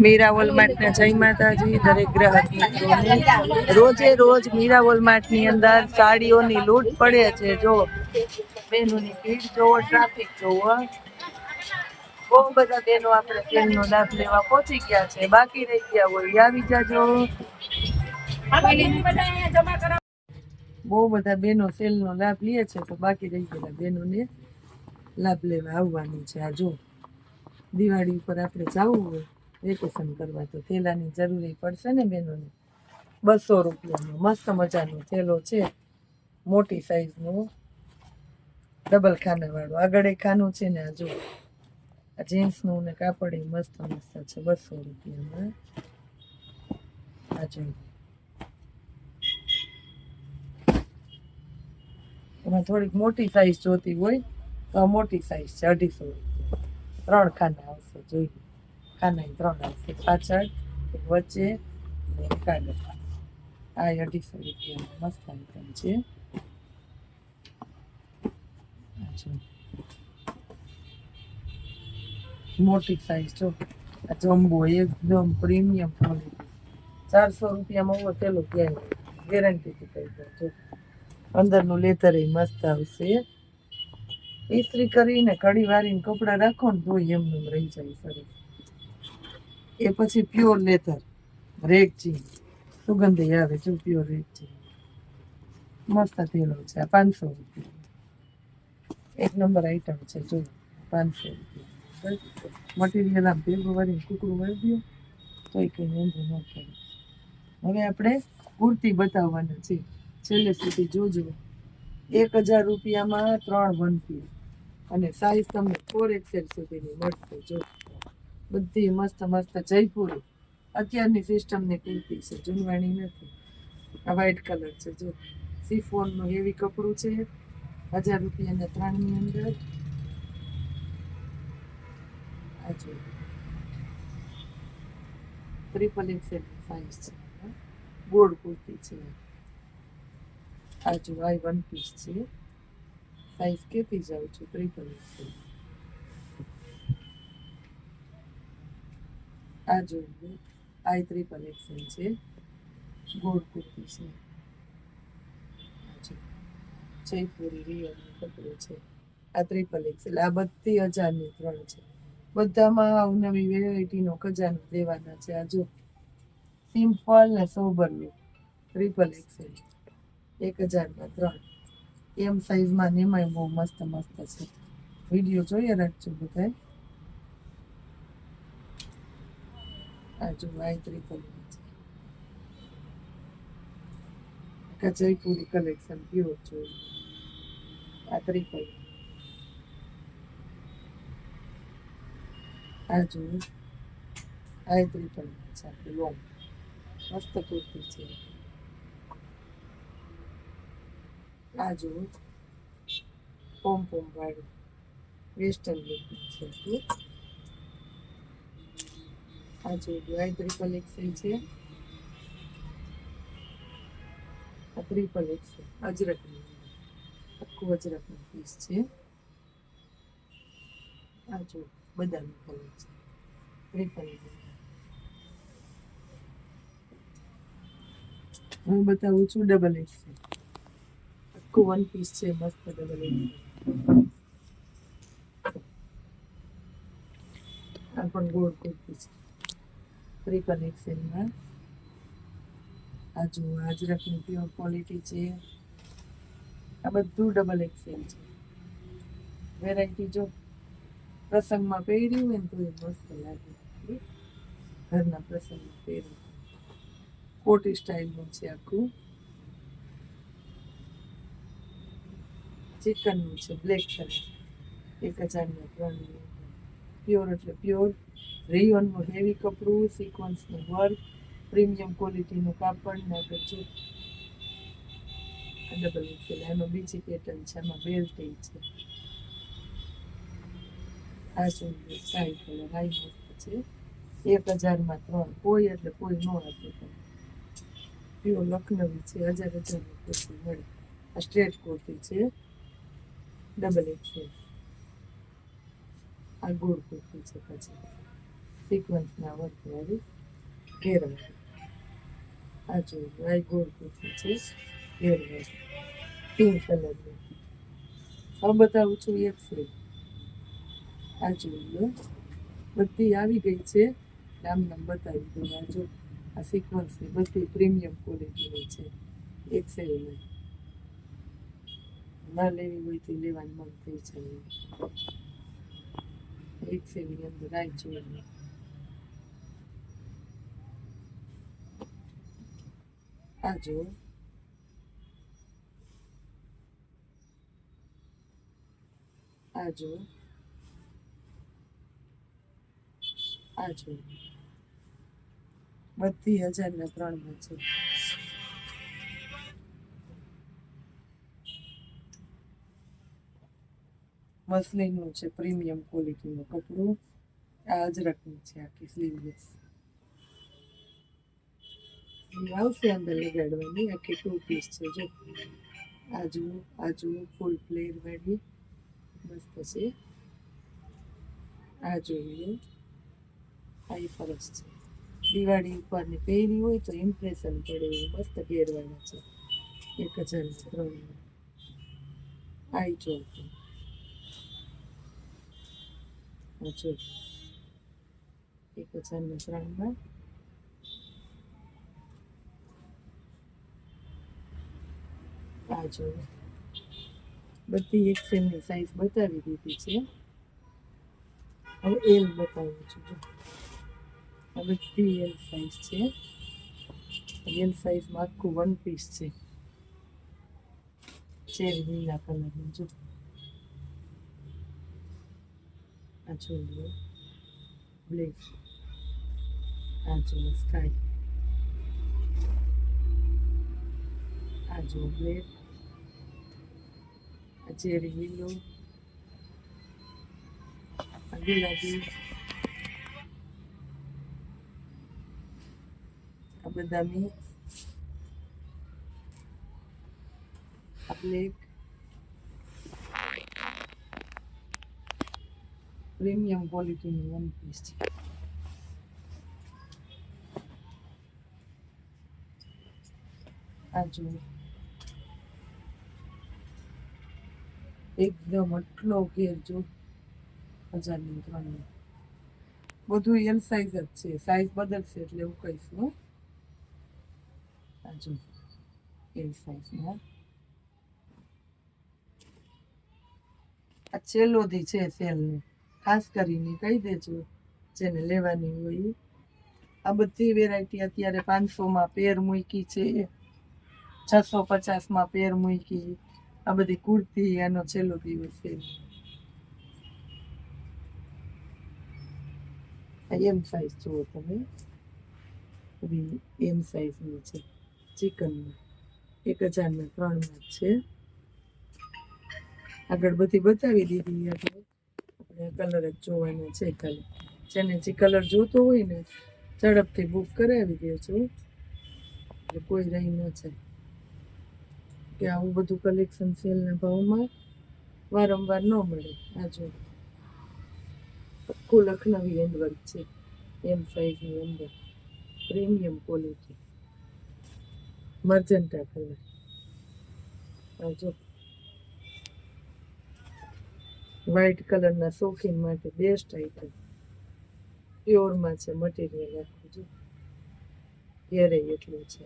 મીરા વોલમાર્ટના જય માતાજી દરેક ગ્રાહક મિત્રોને રોજે રોજ મીરા વોલમાર્ટની અંદર સાડીઓની લૂંટ પડે છે. જો બહેનોની ભીડ જોવો, ટ્રાફિક જોવો, બહુ બધા બહેનો આપણે સેલનો લાભ લેવા પહોંચી ગયા છે. બાકી રહી ગયા હોય આવી જાજો. બહુ બધા બહેનો સેલનો લાભ લે છે, તો બાકી રહી ગયેલા બહેનોને લાભ લેવા આવવાનું છે. આ જો દિવાળી ઉપર આપણે જવું હોય વેકેશન કરવા તો થેલાની જરૂરી પડશે ને બહેનોને. 200 રૂપિયાનો મસ્ત મજાનો થેલો છે, મોટી સાઈઝનો, ડબલ ખાનાવાળો. આગળ એક ખાનું છે ને. આ જો આ જીન્સનું ને કાપડ મસ્ત મસ્ત છે, 200 રૂપિયામાં. આ જો એમાં થોડીક મોટી સાઈઝ જોતી હોય તો મોટી સાઈઝ છે, 250 રૂપિયા. 3 ખાના આવશે. જોઈ ખાના 3 આવશે, પાછળ વચ્ચે કાગળ. આ 250 રૂપિયામાં મસ્ત આઈટમ છે. મોટી સાઈઝ જો આ જમ્બો એકદમ પ્રીમિયમ ક્વોલિટી. 400 રૂપિયામાં ઓવો થેલો ક્યાંય ગેરંટીથી કહી દો. જો અંદરનું લેધર મસ્ત આવશે. ઇસ્ત્રી કરીને કડી વારીને કપડાં રાખો ને તોય એમનું રહી જાય સરસ. એ પછી પ્યોર લેધર રેગચી સુગંધી આવે. જો પ્યોર રેગચી મસ્ત થેલો છે. આ 500 રૂપિયા એક નંબર આઈટમ છે. જો 500 રૂપિયા મટીરિયલ આમ ભેગું વાળીને કુકડું વાળી દો તોય કંઈ વાંધો ન પડે. હવે આપણે કુર્તી બતાવવાના છે, છેલ્લે સુધી જોજો. 1000 રૂપિયામાં 3 વન પીસ અને સાઈઝ તમને 4XL સુધીની મળશે. જો બધી મસ્ત મસ્ત જયપુરી અત્યારની સિસ્ટમની કુર્તી છે, જૂનવાણી નથી. આ વ્હાઈટ કલર છે. જો સિફોનનું હેવી કપડું છે. 1000 રૂપિયાના 3ની અંદર. આ જો XXL સાઈઝ છે, ગોળ કુર્તી છે. આ જો આ વન પીસ છે, સાઈઝ કેતી જાઉં છું. XXL. આ જો આ XXL છે, ગોળ કુર્તી છે. જયપુરી રિયલનું કપડું છે. આ XXL. આ બધી 1000ની 3 છે. બધામાં અવનવી વેરાયટીનો ખજાનો દેવાના છે. આ જો સિમ્પલ ને સોબર લુક. XXL 1000માં 3. એમ સાઈઝમાં ને એમાંય બહુ મસ્ત મસ્ત છે. વિડીયો જોઈએ રાખજો બધા. આ જો આ XXL છે, જયપુરી કલેક્શન પ્યોર જોઈ. આ XXL. આ જો આ XXL છે, લોંગ મસ્ત કુર્તી છે. આ જો પોમ પોમ વાળું વેસ્ટર્ન લુક છે. આ જો આ XXL છે. આ XXL અજરકની આખું અજરકનું પીસ છે. આ જો બદામી કલર છે. XXL. હું બતાવું છું XXL. આખું વન પીસ છે, મસ્ત XXL. આ પણ ગોળ કુર્તી છે, XXLમાં. આ જો અજરકની પ્યોર ક્વોલિટી છે. આ બધું XXL છે. વેરાયટી જો પ્રસંગમાં પહેરી હોય ને તો એ મસ્ત લાગે. ઘરના પ્રસંગમાં પહેરી કોટી સ્ટાઇલનું છે. આખું ચિકનનું છે, બ્લેક કલર. 1000માં 3. પ્યોર એટલે પ્યોર રેયોનનું હેવી કપડું, સિક્વન્સનું વર્ક, પ્રીમિયમ ક્વોલિટીનું કાપડ ને આગળ જો XXL. એમાં બીજી પેટર્ન છે, એમાં બેલ્ટ છે. આ જો સ્કાય કલર હાઈ મસ્ત છે. 1000માં 3. કોઈ એટલે કોઈ નો આપે. પ્યોર લખનવી છે. 1000ની કુર્તી મળે. આ સ્ટ્રેટ કુર્તી છે, XXL. આ ગોળ કુર્તી છે. પછી સિક્વન્સના વર્કવાળી ઘેરવાળી. આ જોયું આ ગોળ કુર્તી છે ઘેરવાળી પિંક કલરની. હવે બતાવું છું એક ફ્રી. આ જોઈ લો બધી આવી ગઈ છે. આમ નામ બતાવી દઉં. આ જો આ સિક્વન્સની બધી પ્રીમિયમ ક્વોલિટીની છે. એક સેવની ના લેવી હોય તો લેવાનું મન થઈ જાય. એક સેવની અંદર આ જોઈ આ જો આ જો આ જો બધી 1003માં છે. મસલિનનું છે પ્રીમિયમ ક્વોલિટીનું કપડું. આ અજરકની છે આખી સ્લીવલેસ. આવશે અંદર લગાડવાની. આખી 2 પીસ છે. જો આજુ ફૂલ પ્લેન વાળી મસ્ત છે. આ જોઈએ આ સરસ છે. દિવાળી ઉપરની પહેરી હોય તો ઇમ્પ્રેશન પડે એવું મસ્ત ઘેરવાળા છે. 1003. આ જોતું જો 1003માં આ જો બધી એક સેમની સાઈઝ બતાવી દીધી છે. હવે એલ બતાવું છું. જો આ બધી એલ સાઈઝ છે. એલ સાઈઝમાં આખું 1 પીસ છે. ચેરી લીલા કલરનું. જો આ જોયું બ્લેક. આ જો સ્કાય. આ જો બ્લેક. આ ચેરી લીલો. આ ગુલાબી. આ બદામી. આ બ્લેક. પ્રીમિયમ ક્વોલિટીનું 1 પીસ છે. આ જો એકદમ આટલો ઘેર જો 1003. બધું એલ સાઈઝ જ છે. સાઈઝ બદલશે એટલે એવું કહીશું. આ જો એલ સાઈઝમાં આ છેલ્લોથી છે સેલની. ખાસ કરીને કહી દેજો જેને લેવાની હોય. આ બધી વેરાયટી અત્યારે 500માં પેર મૂકી છે. 650માં પેર મૂકી. આ બધી કુર્તી આનો છેલ્લો દિવસ છે. એમ સાઈઝ જુઓ તમે. બધી એમ સાઈઝની છે ચિકનમાં. 1003માં છે. આગળ બધી બતાવી દીધી. આપણે કલર જ જોવાનો છે ખાલી. જેને જે કલર જોતો હોય ને ઝડપથી બુક કરાવી દેજો એટલે કોઈ રહી ન જાય. કે આવું બધું કલેક્શન સેલના ભાવમાં વારંવાર ન મળે. આ જો આખું લખનવી હેન્ડવર્ક છે. એમ સાઈઝની અંદર પ્રીમિયમ ક્વોલિટી. Magenta colour. આ જો વ્હાઇટ કલરના શોખીન માટે બેસ્ટ આઈટમ. પ્યોરમાં છે મટીરિયલ આખું. જો ઘેરે એટલું છે.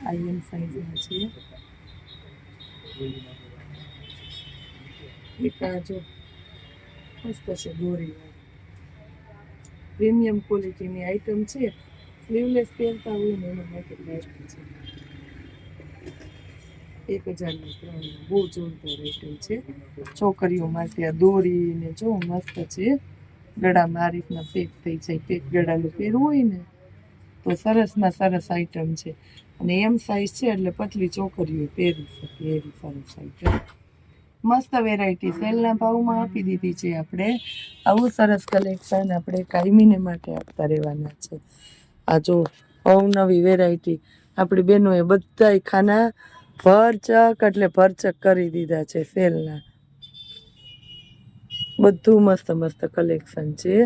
આઈએમ સાઈઝમાં છે. એક આ જો મસ્ત છે દોરી. પ્રીમિયમ ક્વોલિટીની આઈટમ છે. સ્લીવલેસ પહેરતા હોય ને એના માટે બેસ્ટ છે. 1003 બહુ જોરદાર આઈટમ છે. છોકરીઓ માટે આ દોરીને જો મસ્ત છે. ગળામાં આ રીતના પેક થઈ જાય. પેક ગળાનું પહેરવું હોય ને તો સરસમાં સરસ આઈટમ છે. અને એમ સાઈઝ છે એટલે પતલી છોકરીઓ પહેરી શકે એવી સરસ આઈટમ. મસ્ત વેરાયટી સેલના ભાવમાં આપી દીધી છે આપણે. આવું સરસ કલેક્શન આપણે કાયમીને માટે આપતા રહેવાના છે. આ જો અવનવી વેરાયટી આપણી બહેનોએ બધાય ખાના ભરચક એટલે ભરચક કરી દીધા છે સેલના. બધું મસ્ત મસ્ત કલેક્શન છે.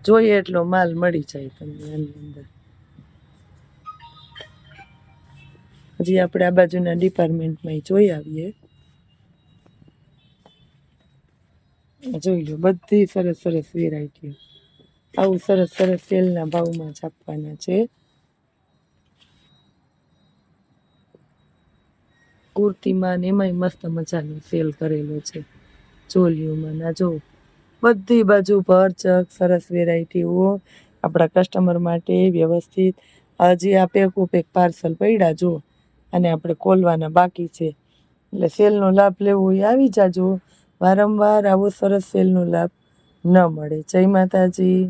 જોઈએ એટલો માલ મળી જાય તમને આની અંદર. હજી આપણે આ બાજુના ડિપાર્ટમેન્ટમાં જોઈ આવીએ. જોઈ લો બધી સરસ સરસ વેરાયટી. આવું સરસ સરસ સેલના ભાવમાં જ આપવાના છે. કુર્તીમાં ને એમાંય મસ્ત મજાનો સેલ કરેલો છે. ચોલીઓમાં ના જો બધી બાજુ ભરચક સરસ વેરાયટીઓ આપણા કસ્ટમર માટે વ્યવસ્થિત. હજી આ પેક ઉપેક પાર્સલ પડ્યા જો અને આપણે ખોલવાના બાકી છે. એટલે સેલનો લાભ લેવો હોય આવી જાજો. વારંવાર આવો સરસ સેલનો લાભ ન મળે. જય માતાજી.